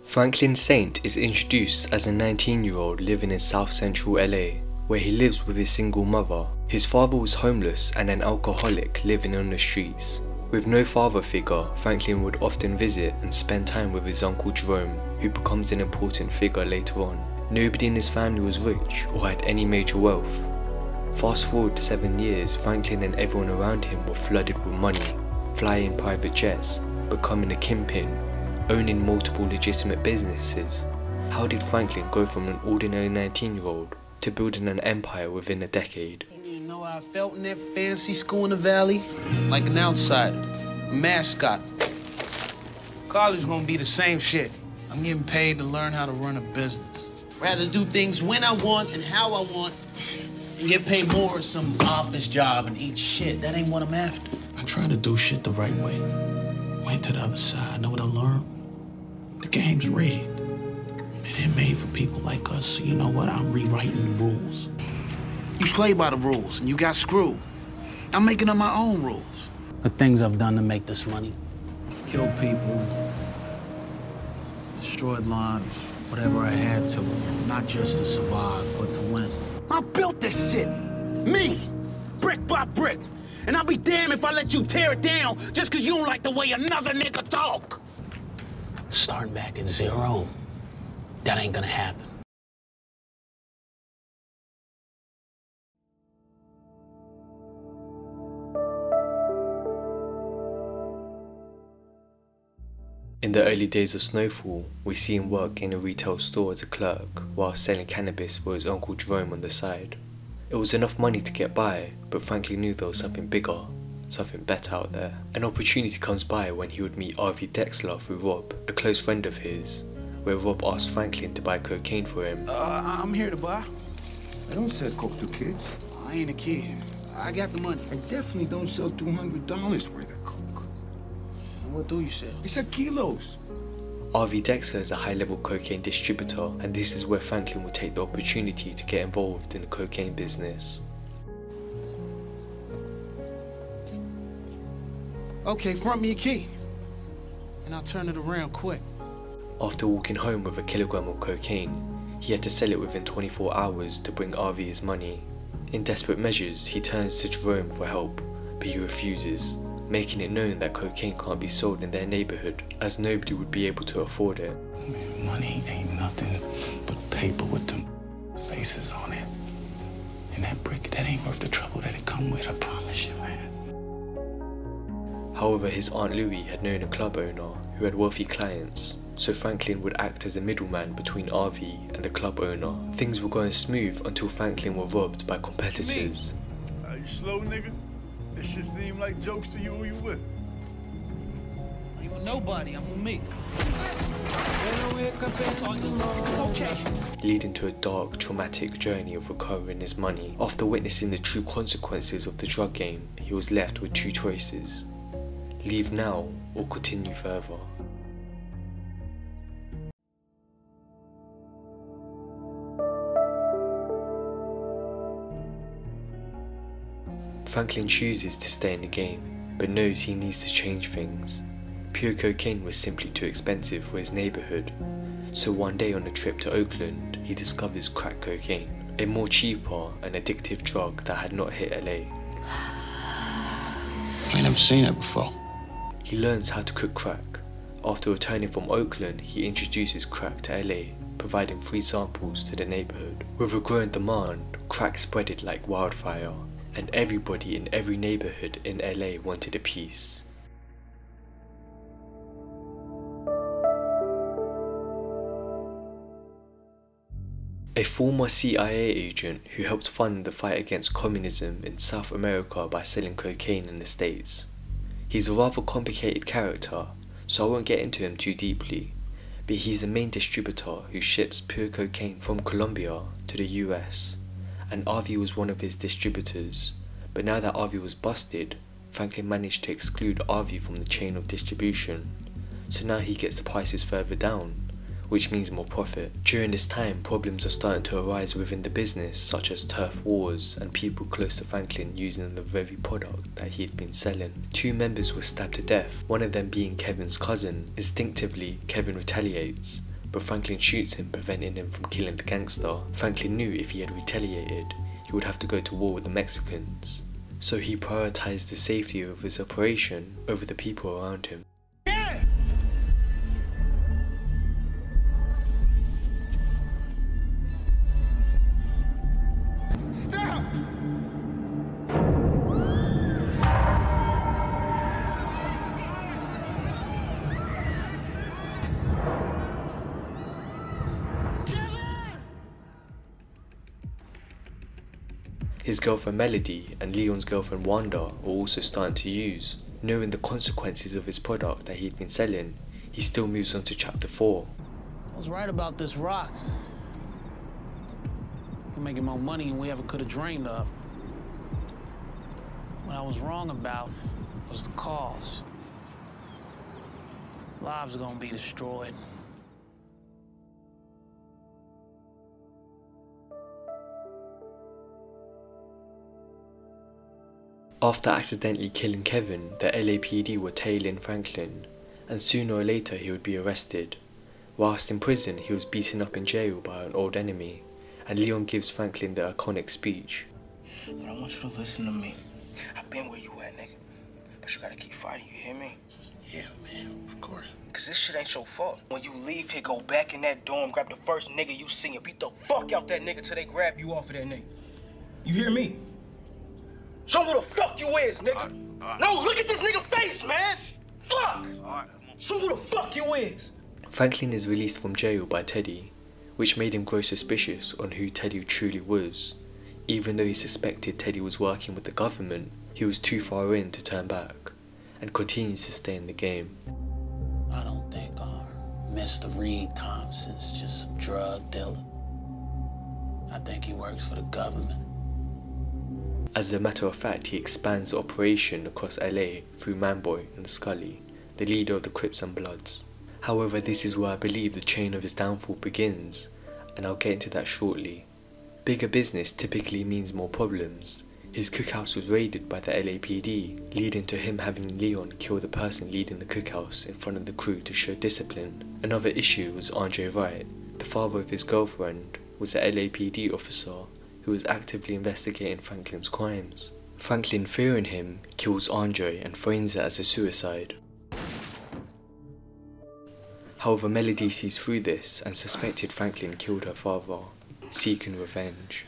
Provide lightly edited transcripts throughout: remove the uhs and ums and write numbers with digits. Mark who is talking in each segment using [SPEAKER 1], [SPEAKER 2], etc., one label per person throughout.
[SPEAKER 1] Franklin Saint is introduced as a 19-year-old living in South Central LA, where he lives with his single mother. His father was homeless and an alcoholic living on the streets. With no father figure, Franklin would often visit and spend time with his uncle Jerome, who becomes an important figure later on. Nobody in his family was rich or had any major wealth. Fast forward 7 years, Franklin and everyone around him were flooded with money, flying private jets, becoming a kingpin, owning multiple legitimate businesses. How did Franklin go from an ordinary 19-year-old to building an empire within a decade?
[SPEAKER 2] You know how I felt in that fancy school in the valley? Like an outsider, a mascot. College gonna be the same shit. I'm getting paid to learn how to run a business. Rather do things when I want and how I want, and get paid more at some office job and eat shit. That ain't what I'm after. I'm trying to do shit the right way. Went to the other side. Know what I learned? The game's rigged. It ain't made for people like us, so you know what? I'm rewriting the rules. You play by the rules, and you got screwed. I'm making up my own rules. The things I've done to make this money. Killed people, destroyed lives, whatever I had to, not just to survive, but to win. I built this shit. Me, brick by brick. And I'll be damned if I let you tear it down just because you don't like the way another nigga talk. Starting back at zero, that ain't gonna happen.
[SPEAKER 1] In the early days of Snowfall, we see him work in a retail store as a clerk while selling cannabis for his uncle Jerome on the side. It was enough money to get by, but Franklin knew there was something bigger, something better out there. An opportunity comes by when he would meet R.V. Dexler through Rob, a close friend of his, where Rob asked Franklin to buy cocaine for him.
[SPEAKER 2] I'm here to buy.
[SPEAKER 3] I don't sell coke to kids.
[SPEAKER 2] I ain't a kid. I got the money.
[SPEAKER 3] I definitely don't sell $200 worth of coke.
[SPEAKER 2] What do you sell?
[SPEAKER 3] It's a kilos.
[SPEAKER 1] R.V. Dexler is a high-level cocaine distributor, and this is where Franklin would take the opportunity to get involved in the cocaine business.
[SPEAKER 2] Okay, front me a key, and I'll turn it around quick.
[SPEAKER 1] After walking home with a kilogram of cocaine, he had to sell it within 24 hours to bring R.V. his money. In desperate measures, he turns to Jerome for help, but he refuses, making it known that cocaine can't be sold in their neighborhood, as nobody would be able to afford it.
[SPEAKER 4] Man, money ain't nothing but paper with them faces on it. And that brick, that ain't worth the trouble that it come with, I promise you, man.
[SPEAKER 1] However, his Aunt Louie had known a club owner who had wealthy clients, so Franklin would act as a middleman between R.V. and the club owner. Things were going smooth until Franklin were robbed by competitors.
[SPEAKER 5] You slow, nigga? This shit seem like jokes to you. Who you with?
[SPEAKER 2] I ain't with nobody. I'm with me.
[SPEAKER 1] Leading to a dark, traumatic journey of recovering his money. After witnessing the true consequences of the drug game, he was left with two choices: leave now or continue further. Franklin chooses to stay in the game, but knows he needs to change things. Pure cocaine was simply too expensive for his neighbourhood, so one day on a trip to Oakland, he discovers crack cocaine, a more cheaper and addictive drug that had not hit LA.
[SPEAKER 2] I ain't never seen it before.
[SPEAKER 1] He learns how to cook crack. After returning from Oakland, he introduces crack to LA, providing free samples to the neighbourhood. With a growing demand, crack spreaded like wildfire, and everybody in every neighbourhood in LA wanted a piece. A former CIA agent who helped fund the fight against communism in South America by selling cocaine in the States. He's a rather complicated character, so I won't get into him too deeply, but he's the main distributor who ships pure cocaine from Colombia to the US, and R.V. was one of his distributors. But now that R.V. was busted, Franklin managed to exclude R.V. from the chain of distribution, so now he gets the prices further down, which means more profit. During this time, problems are starting to arise within the business, such as turf wars and people close to Franklin using the very product that he had been selling. 2 members were stabbed to death, one of them being Kevin's cousin. Instinctively, Kevin retaliates, but Franklin shoots him, preventing him from killing the gangster. Franklin knew if he had retaliated, he would have to go to war with the Mexicans, so he prioritized the safety of his operation over the people around him.
[SPEAKER 3] Stop!
[SPEAKER 1] His girlfriend Melody and Leon's girlfriend Wanda were also starting to use. Knowing the consequences of his product that he'd been selling, he still moves on to chapter 4.
[SPEAKER 2] I was right about this rock. We're making more money than we ever could have dreamed of. What I was wrong about was the cost. Lives are gonna be destroyed.
[SPEAKER 1] After accidentally killing Kevin, the LAPD were tailing Franklin, and sooner or later he would be arrested. Whilst in prison, he was beaten up in jail by an old enemy, and Leon gives Franklin the iconic speech.
[SPEAKER 6] But I want you to listen to me. I've been where you at, nigga. But you gotta keep fighting, you hear me?
[SPEAKER 4] Yeah, man, of course.
[SPEAKER 6] Cause this shit ain't your fault. When you leave here, go back in that dorm, grab the first nigga you see and beat the fuck out that nigga till they grab you off of that nigga. You hear me? Show who the fuck you is, nigga. No, look at this nigga face, man. Fuck. Show who the fuck you is.
[SPEAKER 1] Franklin is released from jail by Teddy, which made him grow suspicious on who Teddy truly was. Even though he suspected Teddy was working with the government, he was too far in to turn back, and continues to stay in the game.
[SPEAKER 7] I don't think our Mr. Reed Thompson's just some drug dealer. I think he works for the government.
[SPEAKER 1] As a matter of fact, he expands the operation across LA through Manboy and Scully, the leader of the Crips and Bloods. However, this is where I believe the chain of his downfall begins, and I'll get into that shortly. Bigger business typically means more problems. His cookhouse was raided by the LAPD, leading to him having Leon kill the person leading the cookhouse in front of the crew to show discipline. Another issue was Andre Wright, the father of his girlfriend, was a LAPD officer who was actively investigating Franklin's crimes. Franklin, fearing him, kills Andre and frames it as a suicide. However, Melody sees through this and suspected Franklin killed her father, seeking revenge.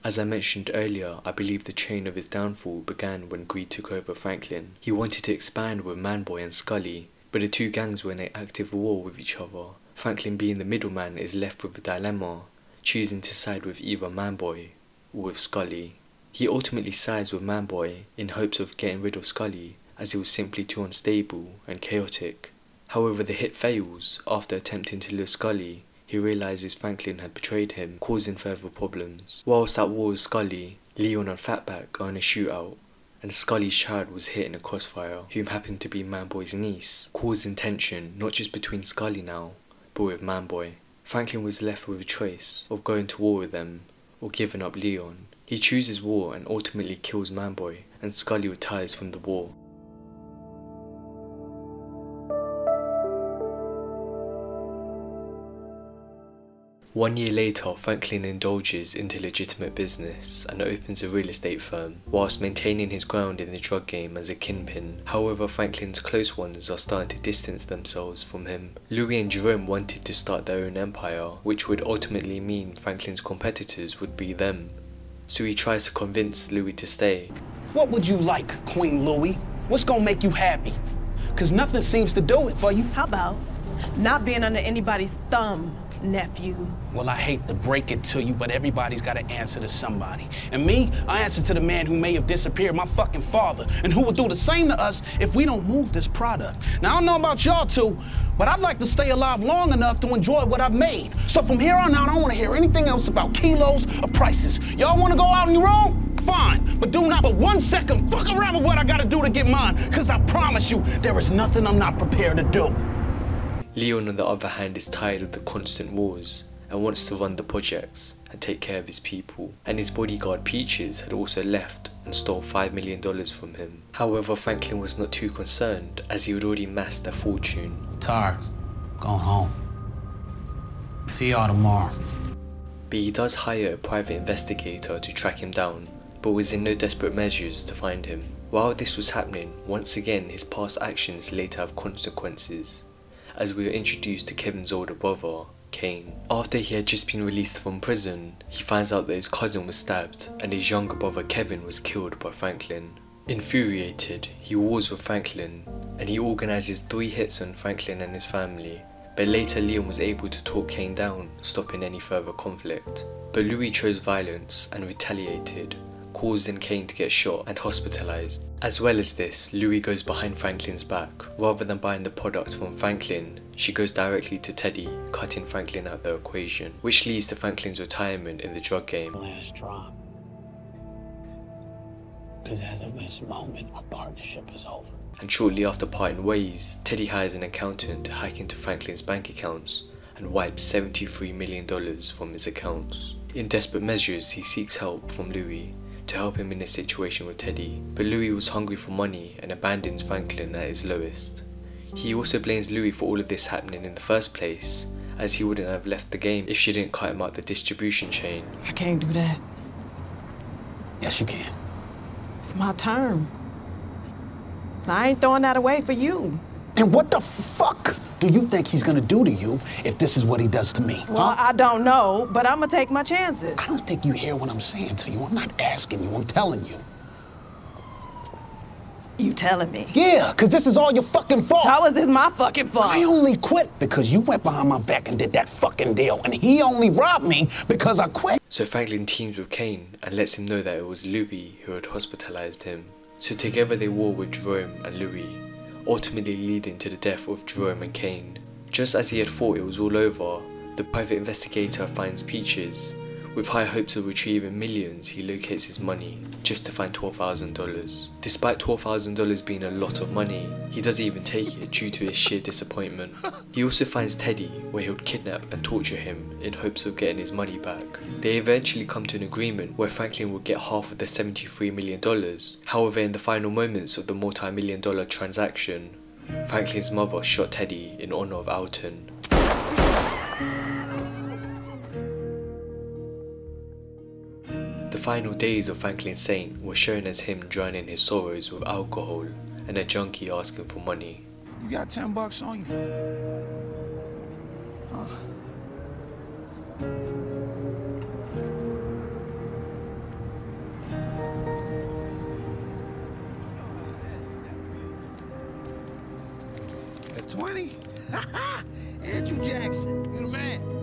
[SPEAKER 1] As I mentioned earlier, I believe the chain of his downfall began when greed took over Franklin. He wanted to expand with Manboy and Scully, but the two gangs were in an active war with each other. Franklin, being the middleman, is left with a dilemma, choosing to side with either Manboy or with Scully. He ultimately sides with Manboy in hopes of getting rid of Scully, as he was simply too unstable and chaotic. However, the hit fails. After attempting to lure Scully, he realises Franklin had betrayed him, causing further problems. Whilst at war with Scully, Leon and Fatback are in a shootout, and Scully's child was hit in a crossfire, whom happened to be Manboy's niece, causing tension not just between Scully now, but with Manboy. Franklin was left with a choice of going to war with them or giving up Leon. He chooses war and ultimately kills Manboy, and Scully retires from the war. One year later, Franklin indulges into legitimate business and opens a real estate firm, whilst maintaining his ground in the drug game as a kingpin. However, Franklin's close ones are starting to distance themselves from him. Louis and Jerome wanted to start their own empire, which would ultimately mean Franklin's competitors would be them. So he tries to convince Louis to stay.
[SPEAKER 2] What would you like, Queen Louis? What's gonna make you happy? Cause nothing seems to do it for you.
[SPEAKER 8] How about not being under anybody's thumb, nephew?
[SPEAKER 2] Well, I hate to break it to you, but everybody's got to answer to somebody. And me, I answer to the man who may have disappeared, my fucking father, and who would do the same to us if we don't move this product. Now, I don't know about y'all two, but I'd like to stay alive long enough to enjoy what I've made. So from here on out, I don't want to hear anything else about kilos or prices. Y'all want to go out on your own? Fine, but do not for 1 second fuck around with what I got to do to get mine, because I promise you, there is nothing I'm not prepared to do.
[SPEAKER 1] Leon, on the other hand, is tired of the constant wars and wants to run the projects and take care of his people, and his bodyguard Peaches had also left and stole $5 million from him. However, Franklin was not too concerned as he had already amassed a fortune.
[SPEAKER 7] Tired. Going home. See y'all tomorrow.
[SPEAKER 1] But he does hire a private investigator to track him down, but was in no desperate measures to find him. While this was happening, once again his past actions later have consequences, as we are introduced to Kevin's older brother, Kane. After he had just been released from prison, he finds out that his cousin was stabbed and his younger brother Kevin was killed by Franklin. Infuriated, he wars with Franklin and he organises 3 hits on Franklin and his family, but later Leon was able to talk Kane down, stopping any further conflict. But Louis chose violence and retaliated, causing Kane to get shot and hospitalised. As well as this, Louis goes behind Franklin's back. Rather than buying the products from Franklin, she goes directly to Teddy, cutting Franklin out the equation, which leads to Franklin's retirement in the drug game.
[SPEAKER 7] Last drop. Because as of this moment, our partnership is over.
[SPEAKER 1] And shortly after parting ways, Teddy hires an accountant to hack into Franklin's bank accounts and wipes $73 million from his accounts. In desperate measures, he seeks help from Louis to help him in his situation with Teddy, but Louis was hungry for money and abandons Franklin at his lowest. He also blames Louis for all of this happening in the first place, as he wouldn't have left the game if she didn't cut him out the distribution chain.
[SPEAKER 8] I can't do that.
[SPEAKER 7] Yes, you can.
[SPEAKER 8] It's my term. I ain't throwing that away for you.
[SPEAKER 7] And what the fuck do you think he's gonna do to you if this is what he does to me?
[SPEAKER 8] Well, I don't know, but I'm gonna take my chances.
[SPEAKER 7] I don't think you hear what I'm saying to you. I'm not asking you, I'm telling you.
[SPEAKER 8] You telling me?
[SPEAKER 7] Yeah, because this is all your fucking fault.
[SPEAKER 8] How is this my fucking fault?
[SPEAKER 7] I only quit because you went behind my back and did that fucking deal, and he only robbed me because I quit.
[SPEAKER 1] So Franklin teams with Kane and lets him know that it was Louis who had hospitalised him. So together they war with Jerome and Louis, ultimately leading to the death of Jerome and Kane. Just as he had thought it was all over, the private investigator finds Peaches. With high hopes of retrieving millions, he locates his money, just to find $12,000. Despite $12,000 being a lot of money, he doesn't even take it due to his sheer disappointment. He also finds Teddy, where he would kidnap and torture him in hopes of getting his money back. They eventually come to an agreement where Franklin would get half of the $73 million. However, in the final moments of the multi-million-dollar transaction, Franklin's mother shot Teddy in honor of Alton. The final days of Franklin Saint were shown as him drowning his sorrows with alcohol and a junkie asking for money.
[SPEAKER 2] You got $10 on you? Huh? At 20? Andrew Jackson, you the man.